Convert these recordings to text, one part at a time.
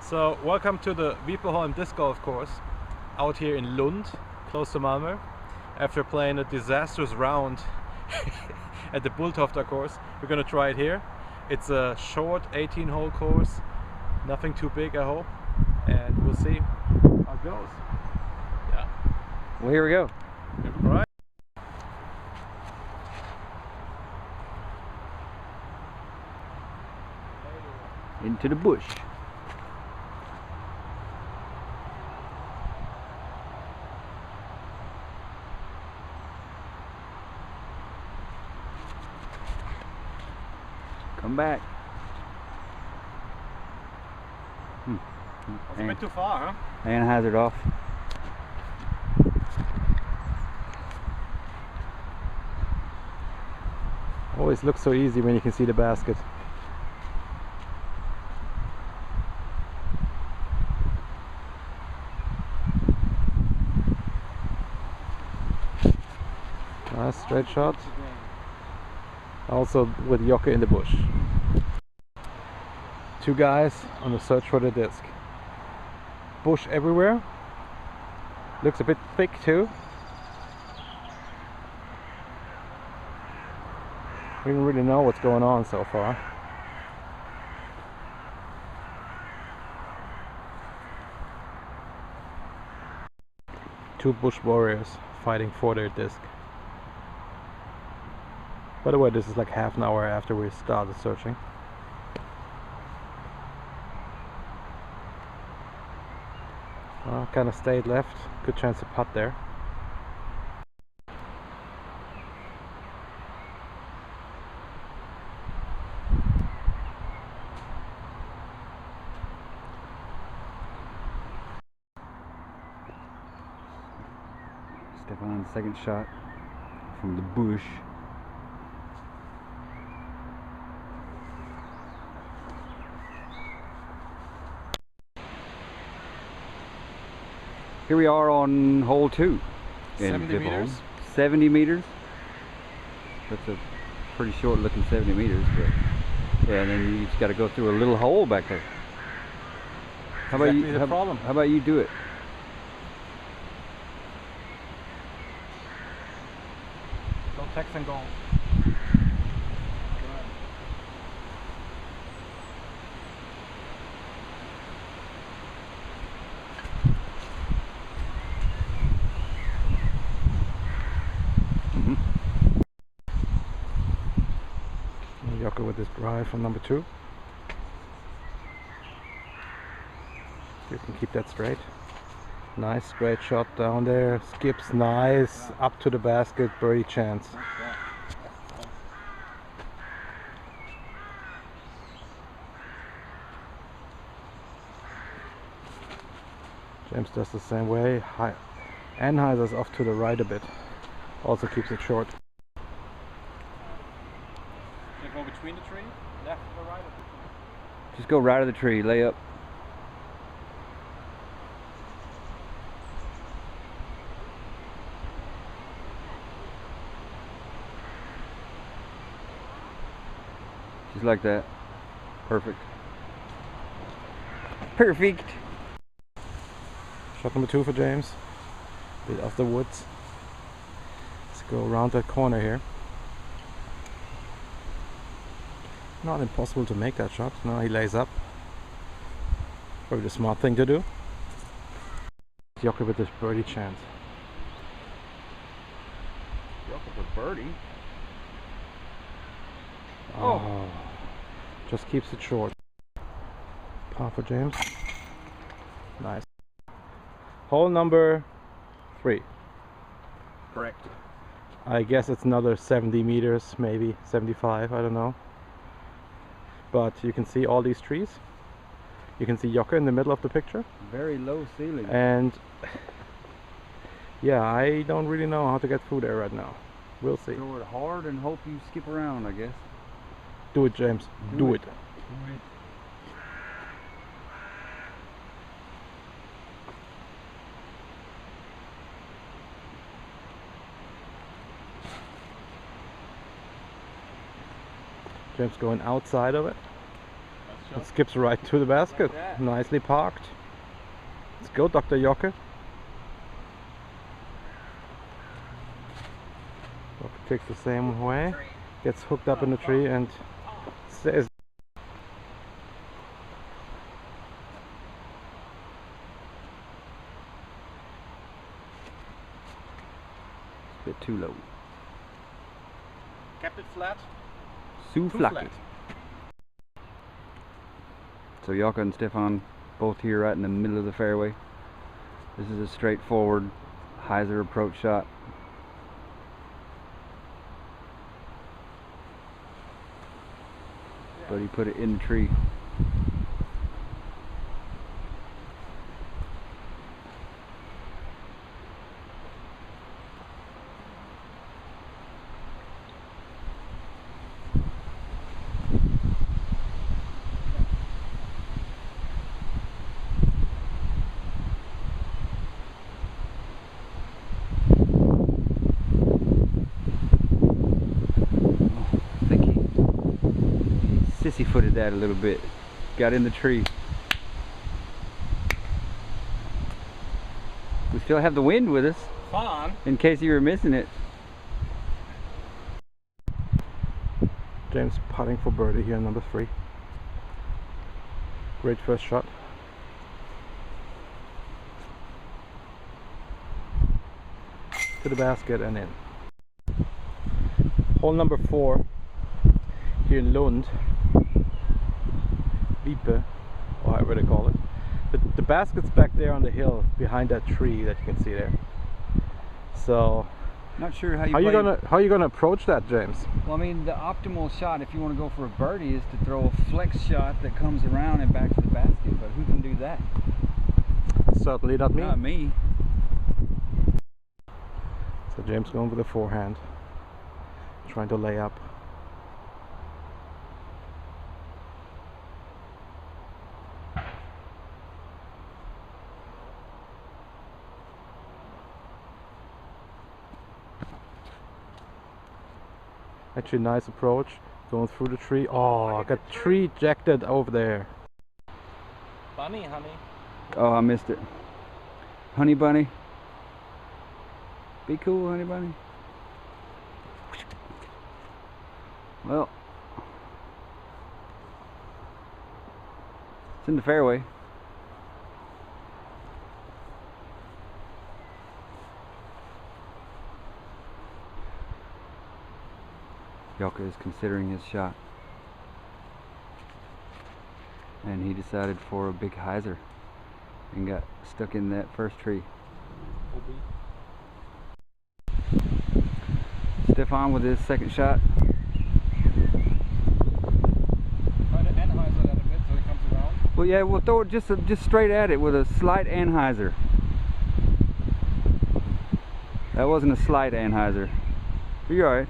So welcome to the Vipeholm disc golf course out here in Lund, close to Malmö. After playing a disastrous round at the Bulltofta course, we're gonna try it here. It's a short 18-hole course, nothing too big I hope, and we'll see how it goes. Yeah. Well, here we go. All right. Into the bush. Come back. That's a bit too far, huh? And hazard off. Always looks so easy when you can see the basket. Nice straight shot. Also with Jocke in the bush. Two guys on the search for the disc. Bush everywhere. Looks a bit thick too. We don't really know what's going on so far. Two bush warriors fighting for their disc. By the way, this is like half an hour after we started searching. Well, kind of stayed left. Good chance to putt there. Stefan's second shot from the bush. Here we are on hole 2 in 70 meters. 70 meters. That's a pretty short looking 70 meters, but yeah, and then you just got to go through a little hole back there. How about Exactly you? the problem. How about you do it? No text and goal. Jocke with this drive from number 2. See if you can keep that straight. Nice straight shot down there. Skips nice up to the basket. Birdie chance. James does the same way. Anheuser's off to the right a bit. Also keeps it short. You go between the tree, left or right of the tree? Just go right of the tree, lay up. Just like that. Perfect. Perfect. Shot number 2 for James. Bit off the woods. Let's go around that corner here. Not impossible to make that shot. Now he lays up. Probably the smart thing to do. Jocke with this birdie chance. Jocke for birdie. Oh. Just keeps it short. Par for James. Nice. Hole number 3. Correct. I guess it's another 70 meters, maybe 75, I don't know. But you can see all these trees. You can see Jocke in the middle of the picture. Very low ceiling. And yeah, I don't really know how to get through there right now. We'll see. Throw it hard and hope you skip around, I guess. Do it, James. Do it. Do it. James going outside of it. Let's skips right to the basket. Like Nicely parked. Let's go, Dr. Jocke. Jocke takes the same way, gets hooked up in the tree and stays. A bit too low. Kept it flat. Too flat. flat. So Jocke and Stefan both here right in the middle of the fairway. This is a straightforward hyzer approach shot. But he put it in the tree. Sissy-footed that a little bit. Got in the tree. We still have the wind with us. Fun. In case you were missing it. James putting for birdie here, number 3. Great first shot. To the basket and in. Hole number 4 here in Lund. Vipe, or however they call it. The basket's back there on the hill behind that tree that you can see there. So Not sure how how you gonna approach that, James? Well, I mean, the optimal shot if you want to go for a birdie is to throw a flex shot that comes around and back to the basket. But who can do that? Certainly not me. Not me. So James going with the forehand, trying to lay up. Actually, nice approach, going through the tree. Oh, got tree ejected over there. Bunny, honey. Oh, I missed it. Honey bunny. Be cool, honey bunny. Well, it's in the fairway. Jocke is considering his shot, and he decided for a big hyzer and got stuck in that first tree. Stefan with his second shot. Try to anhyzer that a bit so it comes around. Well, yeah, we'll throw it just straight at it with a slight anhyzer. That wasn't a slight anhyzer. You're alright.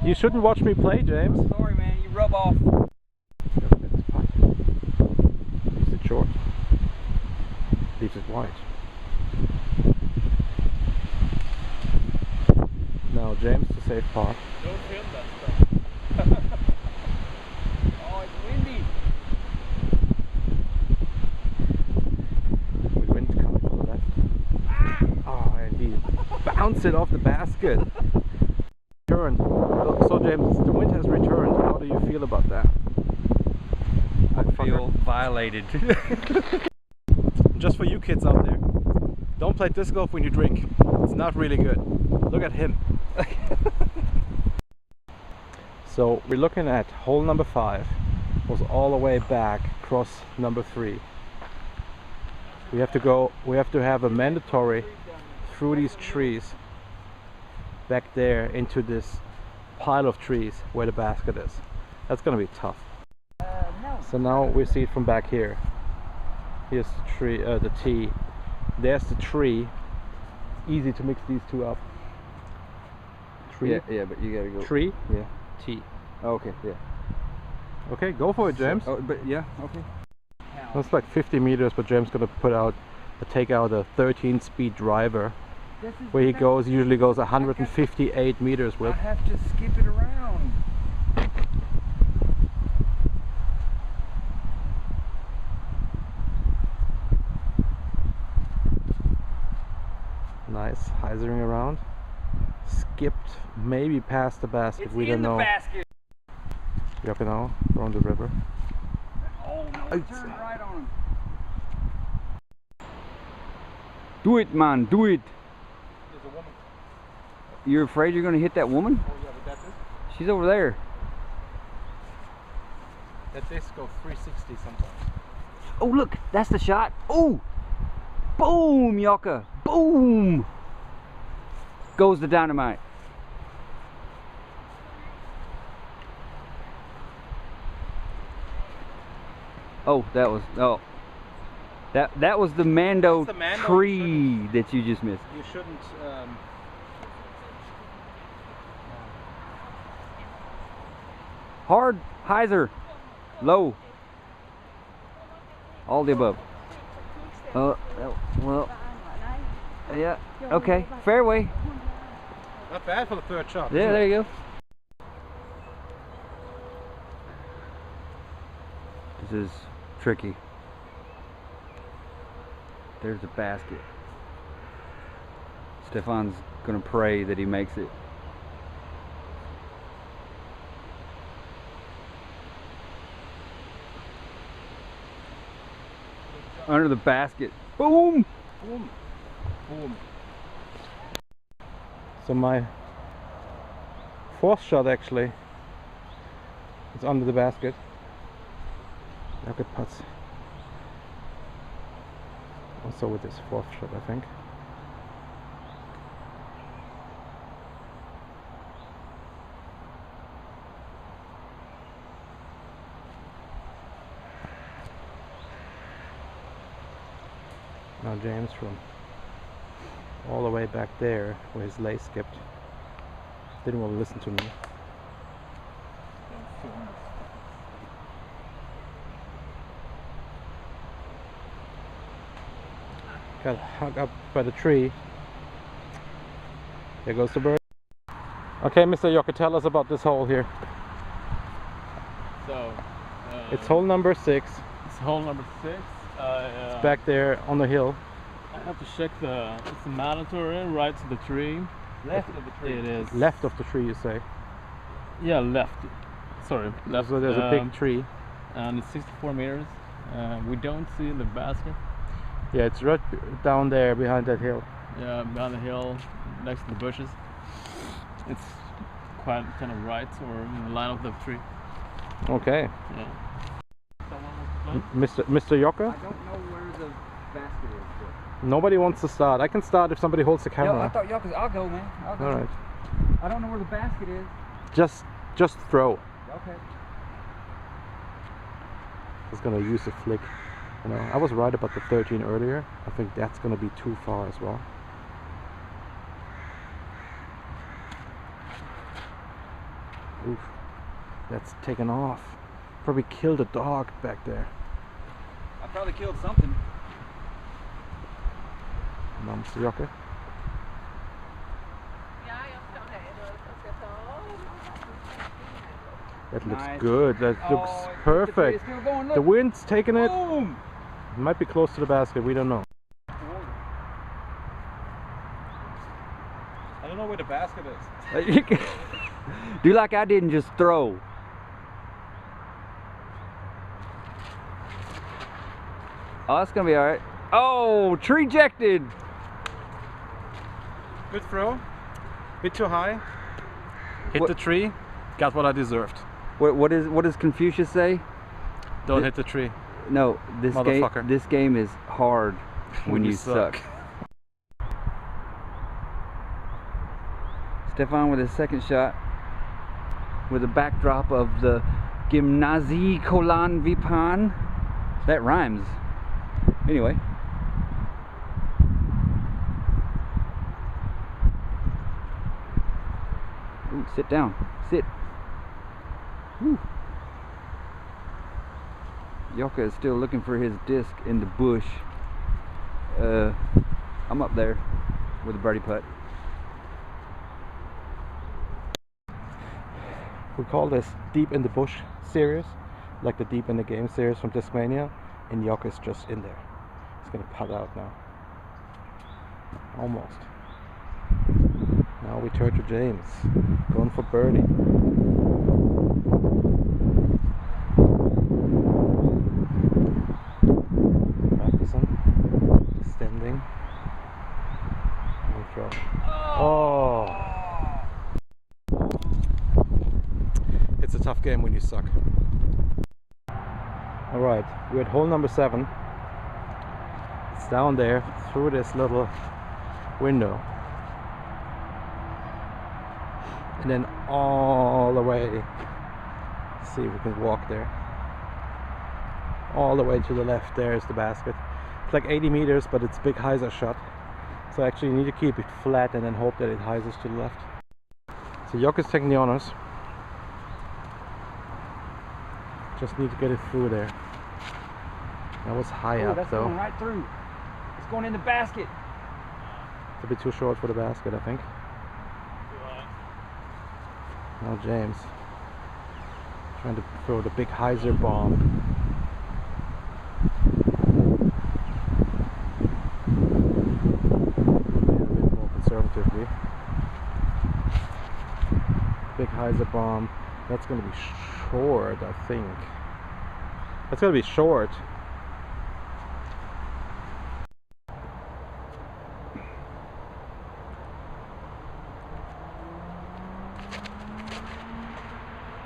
You shouldn't watch me play, James. Sorry, man, you rub off. Leaves it short. Leaves it wide. Now, James, to safe part. Don't film that stuff. Oh, it's windy. With wind coming from the left. Oh, and he bounced it off the basket. Turn. So James, the wind has returned. How do you feel about that? I feel violated. Just for you kids out there, don't play disc golf when you drink. It's not really good. Look at him. So we're looking at hole number 5. Was all the way back across number 3. We have to have a mandatory through these trees back there into this pile of trees where the basket is. That's gonna be tough. So now we see it from back here. Here's the tree, the tee. There's the tree. Easy to mix these two up. Tree. Yeah, but you gotta go. Tree. Yeah. tee. Okay, yeah. Okay, go for it, James. Oh, but yeah, okay. That's like 50 meters, but James gonna take out a 13-speed driver. Where he usually goes 158 meters with. I have to skip it around. Nice, hyzering around. Skipped, maybe past the basket. We don't know. Basket. You know, around the river. Oh no! It turned right on him. Do it, man! Do it! There's a woman. You're afraid you're gonna hit that woman? Oh yeah, but that's it. She's over there. That disc goes 360 sometimes. Oh look, that's the shot. Oh! Boom, Yoka! Boom! Goes the dynamite. Oh, that was that was the Mando, tree that you just missed. You shouldn't. Hard, hyzer, low, all the above. Well, yeah, okay, fairway. Not bad for the third shot. Yeah, there you go. This is tricky. There's the basket. Stefan's gonna pray that he makes it. Under the basket. Boom! Boom! Boom! So my fourth shot actually is under the basket. Look at putts. Also with this fourth shot, I think. Now James from all the way back there where his lay skipped didn't want to listen to me. Got hung up by the tree. There goes the bird. Okay, Mr. Yoka, tell us about this hole here. So, it's hole number 6. it's hole number 6. It's back there on the hill. I have to check it's mandatory right to the tree. Left of the tree. It is. Left of the tree, you say? Yeah, left. Sorry, left. So there's a big tree. And it's 64 meters. We don't see the basket. Yeah, it's right down there behind that hill. Yeah, behind the hill, next to the bushes. It's quite kind of right or in the line of the tree. Okay. Yeah. Mr. Yoka? I don't know where the basket is. But... Nobody wants to start. I can start if somebody holds the camera. No, I thought Yoka's. I'll go, man. I'll go. All right. I don't know where the basket is. Just throw. Okay. Just gonna use a flick. You know, I was right about the 13 earlier. I think that's gonna be too far as well. Oof, that's taken off. Probably killed a dog back there. I probably killed something. Mr. Yoka. That looks Nice. good. That looks perfect. The wind's taking it. Boom! It might be close to the basket. We don't know. I don't know where the basket is. Do like I did and just throw. Oh, that's gonna be alright. Oh, tree ejected. Good throw. Bit too high. Hit the tree. Got what I deserved. What does Confucius say? Don't hit the tree. No, this game is hard when you suck. Stefan with his second shot with a backdrop of the Gymnasie Kolan Vipan. That rhymes. Anyway. Ooh, sit down. Sit. Whew. Jocke is still looking for his disc in the bush. I'm up there with a birdie putt. We call this Deep in the Bush series, like the Deep in the Game series from Discmania, and Jocke is just in there. He's gonna putt out now. Almost. Now we turn to James, going for birdie. Practicing, extending, and throw. Oh! It's a tough game when you suck. Alright, we're at hole number 7. It's down there through this little window. And then all the way, let's see if we can walk there. All the way to the left, there is the basket. It's like 80 meters, but it's big hyzer shot. So actually you need to keep it flat and then hope that it hyzers to the left. So Jocke is taking the honors. Just need to get it through there. That was high up that's though. going right through. It's going in the basket. It's a bit too short for the basket, I think. Now James trying to throw the big hyzer bomb. A bit more conservatively. Big hyzer bomb. That's going to be short, I think. That's going to be short.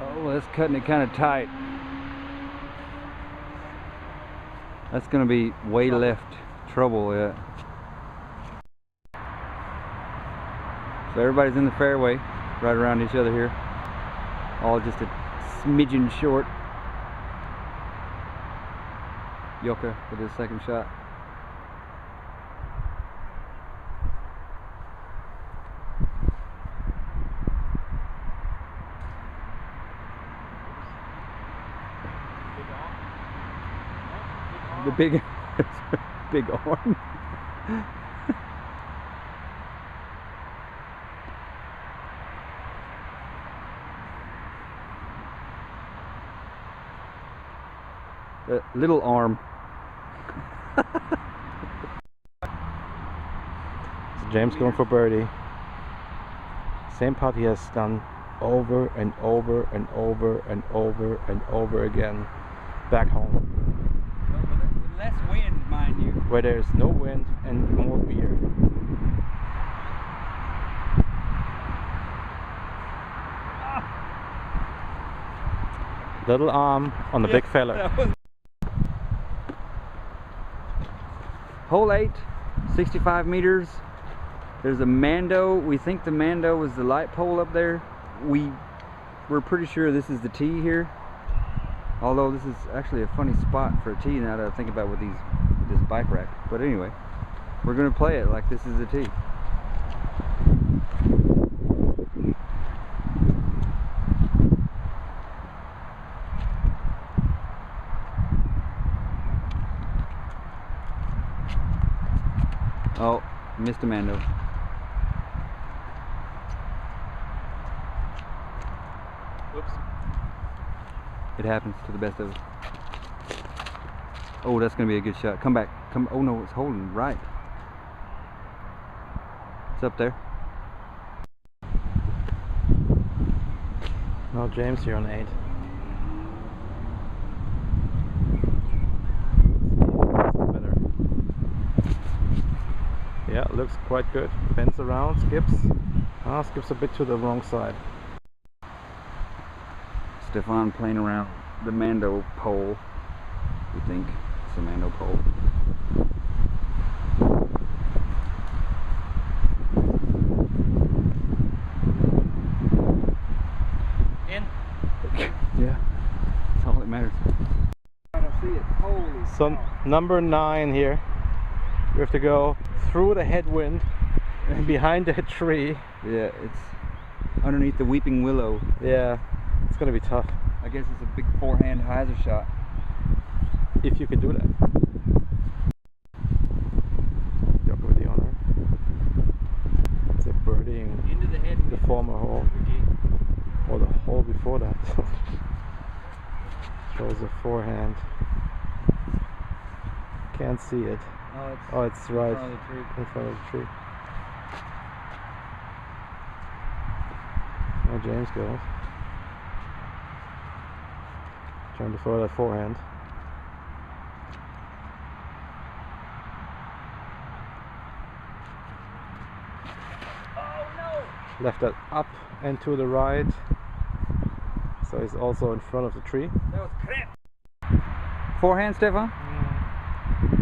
Oh, that's cutting it kind of tight. That's going to be way left trouble, yeah. So everybody's in the fairway, right around each other here. All just a smidgen short. Jocke with his second shot. The big big arm. The little arm. So James going for birdie. Same putt he has done over and over and over and over and over again back home. With less wind, mind you. Where there's no wind and more beer. Little arm on the big fella. Hole 8, 65 meters. There's a Mando. We think the Mando was the light pole up there. We're pretty sure this is the tee here. Although this is actually a funny spot for a tee now that I think about with this bike rack. But anyway, we're gonna play it like this is the tee. Oh, missed a Mando. Oops. It happens to the best of us. Oh, that's gonna be a good shot. Come back. Come. Oh no, it's holding right. It's up there. Now James here on 8. Better. Yeah, looks quite good. Bends around, skips. Skips a bit to the wrong side. Stefan playing around the Mando pole. We think it's a Mando pole. In. Yeah, that's all that matters. I don't see it. Holy So number 9 here. We have to go through the headwind and behind that tree. Yeah, it's underneath the weeping willow. Yeah, it's gonna be tough. I guess it's a big forehand hyzer shot. If you can do that. Job with the honor. It's a birdieing Into the head. the former hole. Or the hole before that. Shows a forehand. Can't see it. Oh, it's right in front of the tree. in front of the tree. There James goes. Trying to throw that forehand. Oh no! Left that up and to the right. So he's also in front of the tree. That was crap. Forehand, Stefan?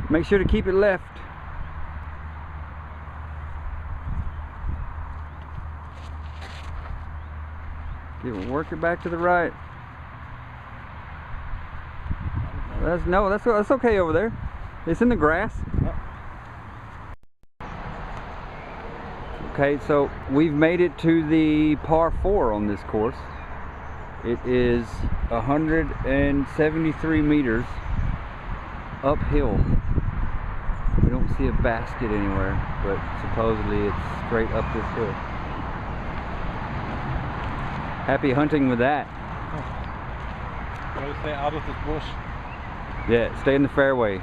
Make sure to keep it left. Work it back to the right. That's okay over there. It's in the grass. Okay, so we've made it to the par 4 on this course. It is 173 meters uphill. We don't see a basket anywhere, but supposedly it's straight up this hill. Happy hunting with that. Gotta stay out of this bush. Yeah, stay in the fairway.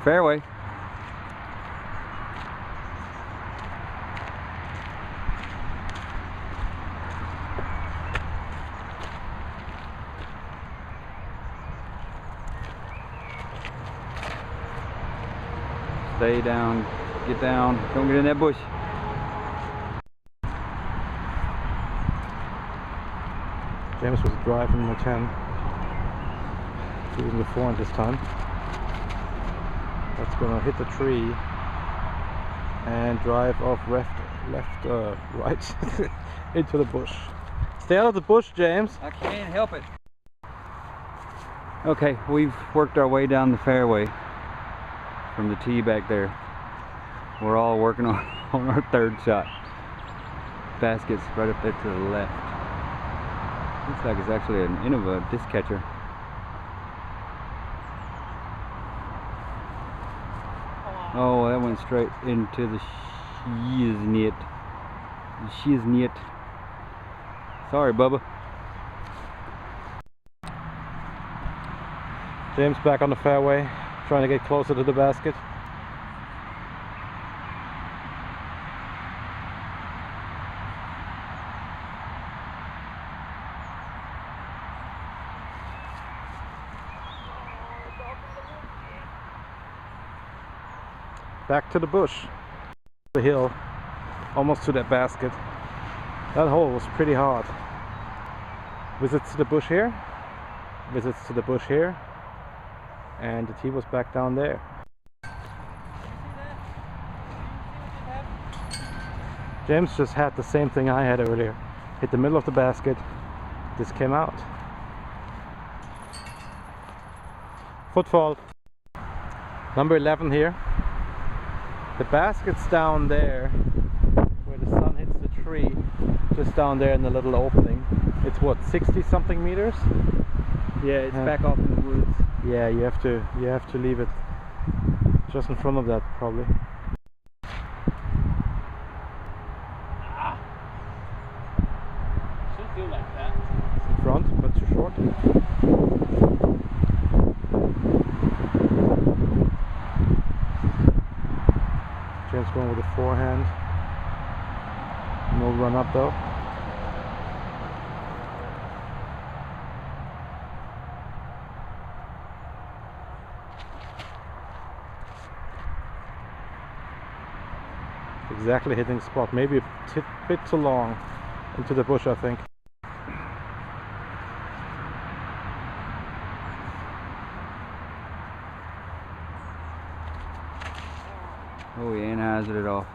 Fairway. Stay down, get down, don't get in that bush. James was driving the 10. Using the forehand this time. That's gonna hit the tree and drive off right into the bush. Stay out of the bush, James. I can't help it. Okay, we've worked our way down the fairway from the tee back there. We're all working on our third shot. Basket's right up there to the left. Looks like it's actually an end of a disc catcher. Oh, that went straight into the shiznit. Sorry, Bubba. James back on the fairway, trying to get closer to the basket. Back to the bush, the hill, almost to that basket. That hole was pretty hard. Visits to the bush here, visits to the bush here, and the tee was back down there. James just had the same thing I had earlier. Hit the middle of the basket, this came out. Footfall, number 11 here. The basket's down there, where the sun hits the tree, just down there in the little opening. It's what, 60 something meters? Yeah, it's back off in the woods. Yeah, you have to leave it just in front of that probably. Should feel like that. In front, but too short. James going with a forehand. No run up though. Exactly hitting spot, maybe a bit too long into the bush, I think. Oh, he anhazarded it off.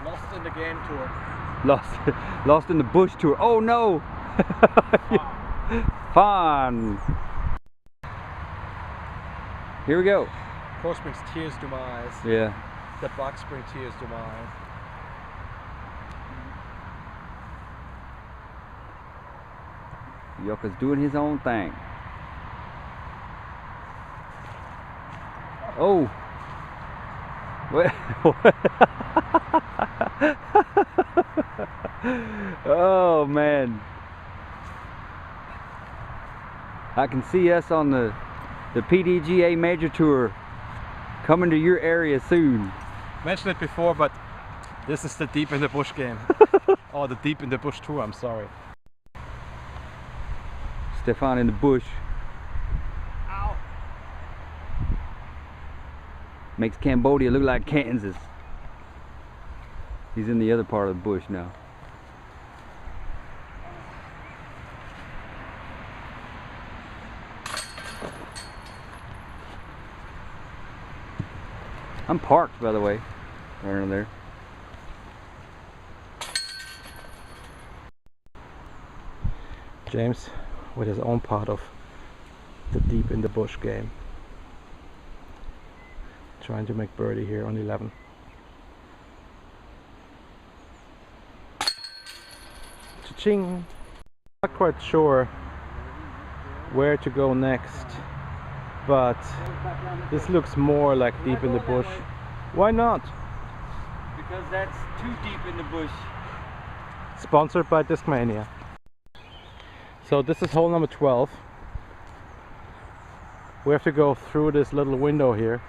Lost in the game tour. Lost in the bush tour. Oh no! Fun! Here we go. course brings tears to my eyes. Yeah. The box brings tears to my eyes. Yoka's doing his own thing. Oh. What? Oh man. I can see us on the PDGA Major Tour coming to your area soon. Mentioned it before, but this is the Deep in the Bush game. Oh, the Deep in the Bush Tour, I'm sorry. Stefan in the bush. Ow. Makes Cambodia look like Kansas. He's in the other part of the bush now. I'm parked, by the way, right over there. James with his own part of the Deep in the Bush game. Trying to make birdie here on 11. Cha-ching! Not quite sure where to go next, but this looks more like Deep in the Bush. Why not? Because that's too deep in the bush. Sponsored by Discmania. So this is hole number 12. We have to go through this little window here.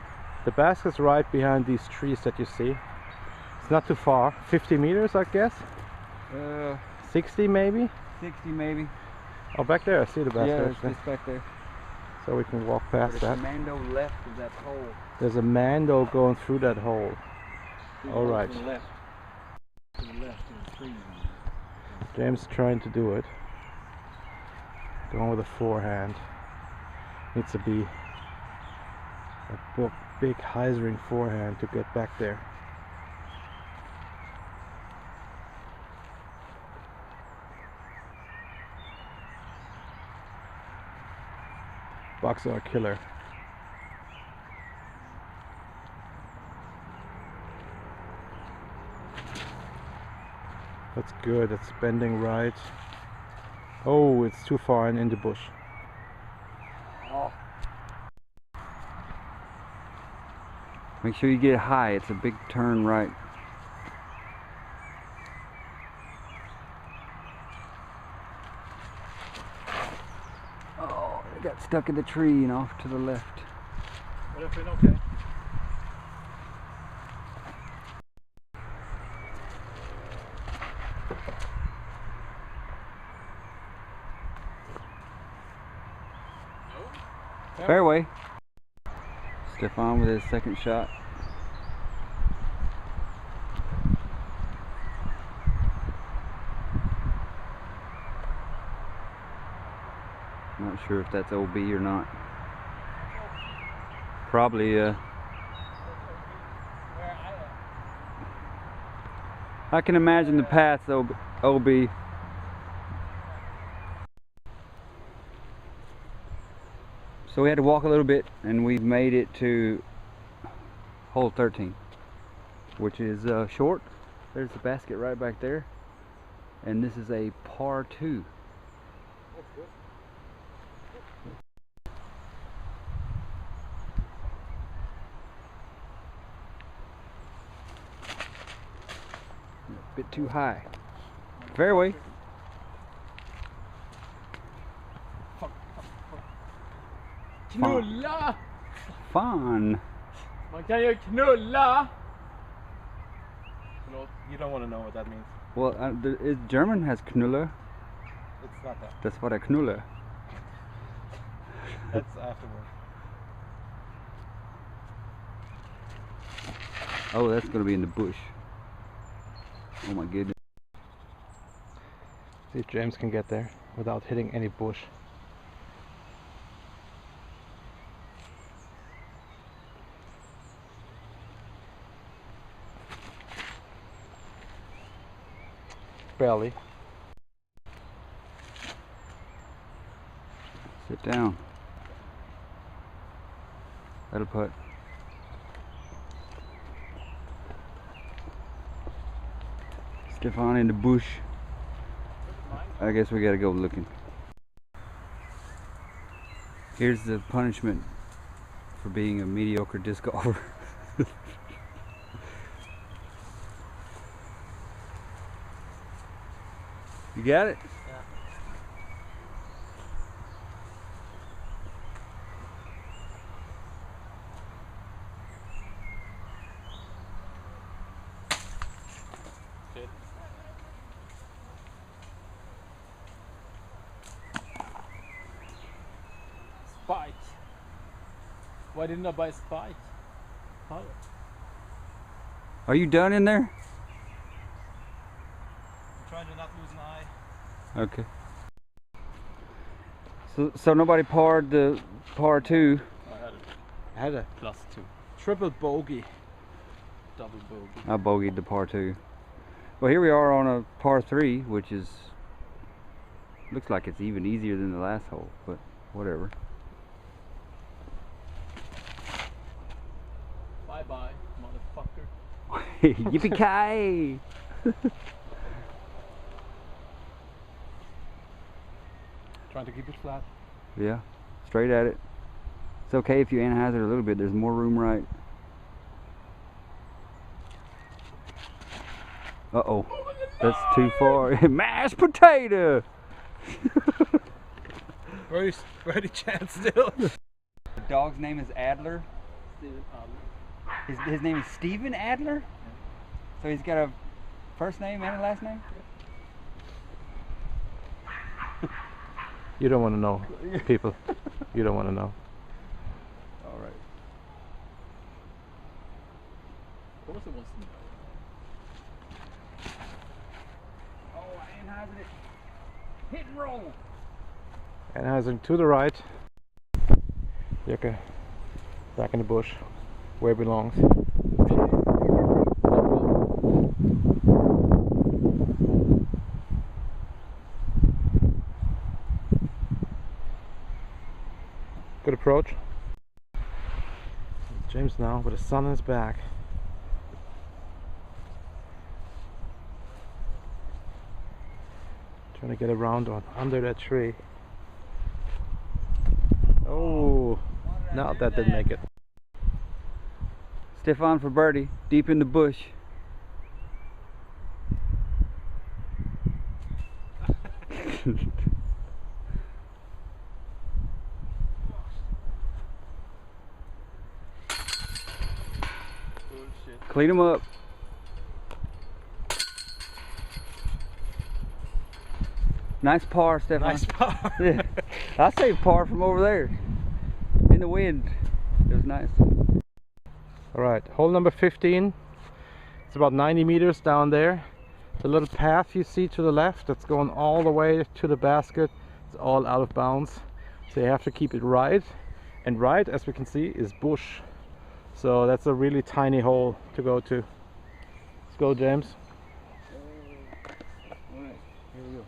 The basket's right behind these trees that you see. It's not too far. 50 meters, I guess? 60 maybe? 60 maybe. Oh, back there, I see the basket. Yeah, it's actually. just back there. So we can walk past There's that. a Mando left of that hole. There's a Mando going through that hole. All right. To the left. To the left in the trees. James trying to do it. Going with a forehand. Needs to be a big hyzering forehand to get back there. Bucks are a killer. That's good, it's bending right. Oh, it's too far and in the bush. Oh. Make sure you get it high, it's a big turn right. Oh, it got stuck in the tree and off to the left. Would have been okay. Fairway. Stefan with his second shot. Not sure if that's OB or not. Probably I can imagine the path's OB. So we had to walk a little bit and we've made it to hole 13, which is short. There's the basket right back there. And this is a par 2. That's good. A bit too high. Fairway. Knulla! Fun. Man kan ju knulla! You don't want to know what that means. Well, German has Knuller. It's not that. Das war der Knuller. That's afterward. Oh, that's going to be in the bush. Oh my goodness. See if James can get there without hitting any bush. Barely. Sit down. That'll put. Stefan in the bush. I guess we gotta go looking. Here's the punishment for being a mediocre disc golfer. You got it? Yeah. Good. Spike. Why didn't I buy spike? How? Are you done in there? I'm trying to not lose an eye. Okay. So nobody parred the par 2. I had a +2. triple bogey. Double bogey. I bogeyed the par 2. Well, here we are on a par 3, which is looks like it's even easier than the last hole, but whatever. Bye bye, motherfucker. Yippee-ki-yay! Trying to keep it flat. Yeah, straight at it. It's okay if you anhazard a little bit. There's more room right. Uh-oh. That's too far. Mashed potato! Ready chance still. The dog's name is Adler. Steven Adler. His name is Steven Adler? So he's got a first name and a last name? You don't want to know, people. You don't want to know. All right. Of course it wants to know. Oh, I anhazard it. Hit and roll. And hazard to the right. Yucca. Back in the bush. Where it belongs. Good approach. James now with the sun in his back. Trying to get around on under that tree. Oh, no, that didn't make it. Stefan for birdie, deep in the bush. Clean them up. Nice par, Stefan. Nice par. Yeah. I say par from over there. In the wind. It was nice. Alright, hole number 15. It's about 90 meters down there. The little path you see to the left that's going all the way to the basket, it's all out of bounds. So you have to keep it right. And right, as we can see, is bush. So that's a really tiny hole to go to. Let's go, James. Alright, here we go.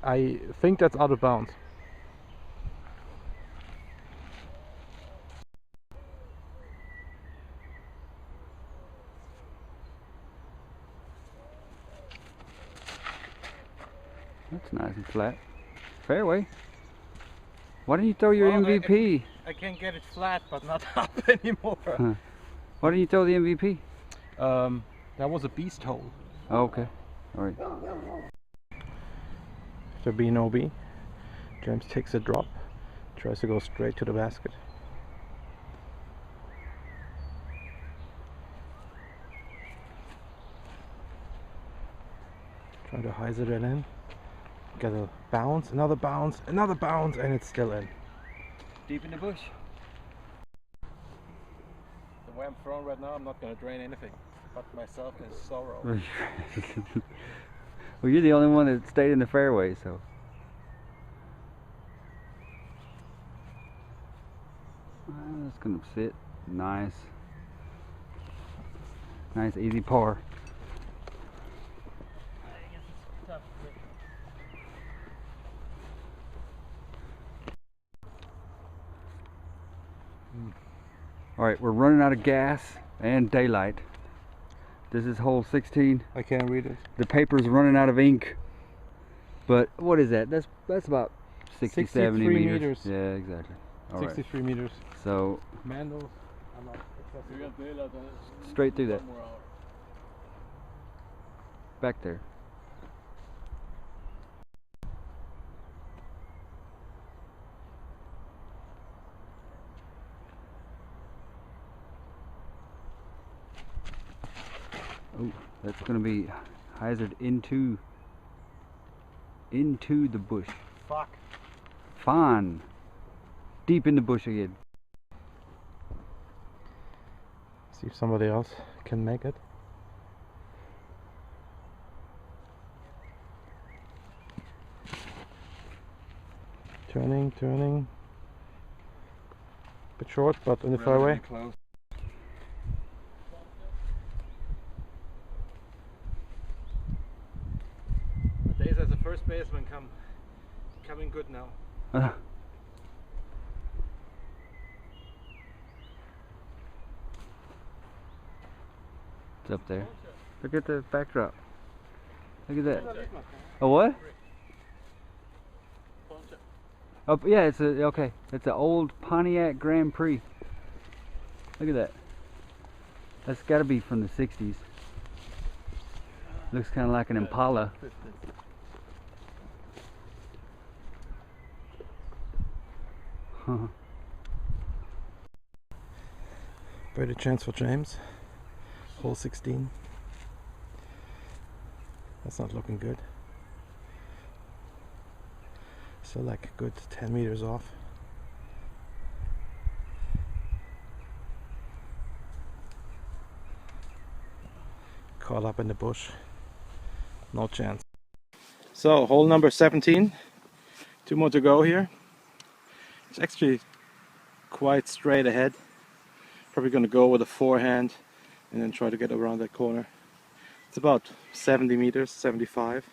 I think that's out of bounds. That's nice and flat. Fairway. Why didn't you throw your MVP? I can get it flat, but not up anymore. Huh. Why didn't you throw the MVP? That was a beast hole. Oh, okay. Alright. After B no B, James takes a drop, tries to go straight to the basket. Trying to hyzer it in. Get a bounce, another bounce, another bounce, and it's still in. Deep in the bush. The way I'm thrown right now, I'm not going to drain anything but myself in sorrow. Well, you're the only one that stayed in the fairway, so. That's gonna sit. Nice. Nice, easy par. I guess it's tough. Alright, we're running out of gas and daylight. This is hole 16. I can't read it. The paper's running out of ink. But what is that? That's about 60, 70 meters. Yeah, exactly. All 63 meters. So Mandals are not accessible. straight through that. Back there. Oh, that's gonna be hazard into the bush. Fuck. Fine. Deep in the bush again. See if somebody else can make it. Turning. Bit short, but in the fairway. The days as a first baseman coming good now. It's up there. Look at the backdrop. Look at that. A what? Oh yeah, it's a okay. It's an old Pontiac Grand Prix. Look at that. That's got to be from the '60s. Looks kind of like an Impala. Better chance for James. Hole 16. That's not looking good. Still like a good 10 meters off. Caught up in the bush. No chance. So hole number 17. 2 more to go here. It's actually quite straight ahead. Probably going to go with a forehand and then try to get around that corner. It's about 70 meters, 75.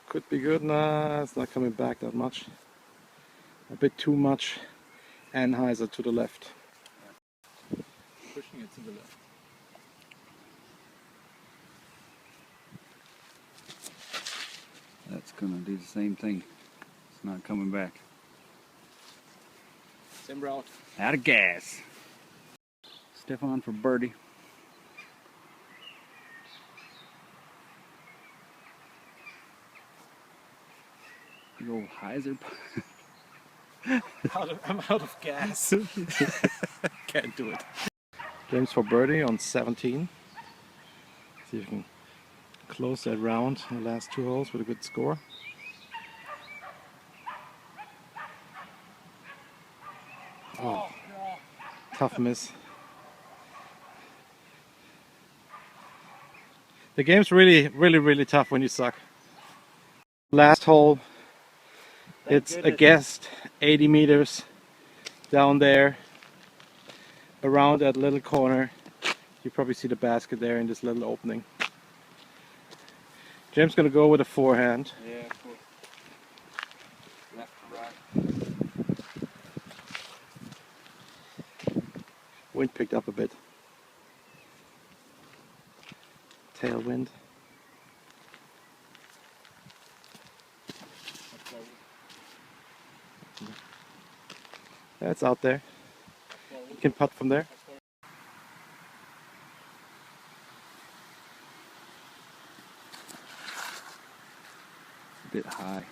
Could be good. Nah, it's not coming back that much. A bit too much anhyzer to the left. Pushing it to the left. That's gonna do the same thing. It's not coming back. Same route. Out of gas. Stefan for birdie. Big old hyzer. I'm out of gas. Can't do it. James for birdie on 17. See if you can close that round in the last 2 holes with a good score. Oh, tough miss. The game's really tough when you suck. Last hole. It's a guessed 80 meters down there around that little corner. You probably see the basket there in this little opening. James gonna go with a forehand. Yeah, cool. Left to right. Wind picked up a bit. Tailwind. That's out there. You can putt from there. A bit high.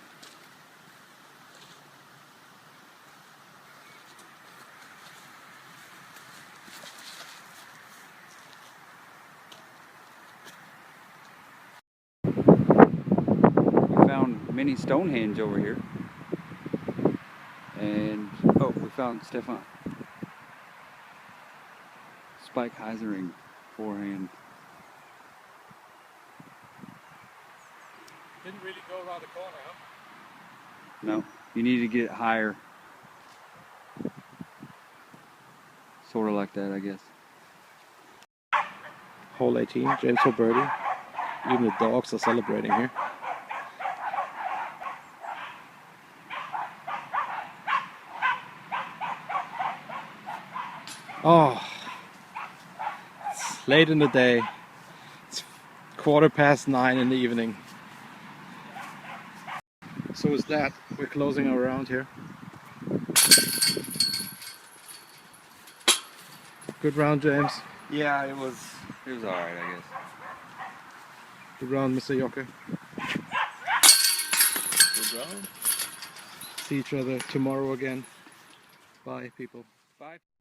We found mini Stonehenge over here. And oh, we found Stefan. spike hyzering forehand. Didn't really go around the corner, huh? No, you need to get it higher. Sort of like that, I guess. Hole 18, James for birdie. Even the dogs are celebrating here. Oh, it's late in the day. It's 9:15 in the evening. So is that. We're closing our round here. Good round, James. Yeah, it was alright, I guess. Good round, Mr. Yocker. Good round. See each other tomorrow again. Bye, people. Bye.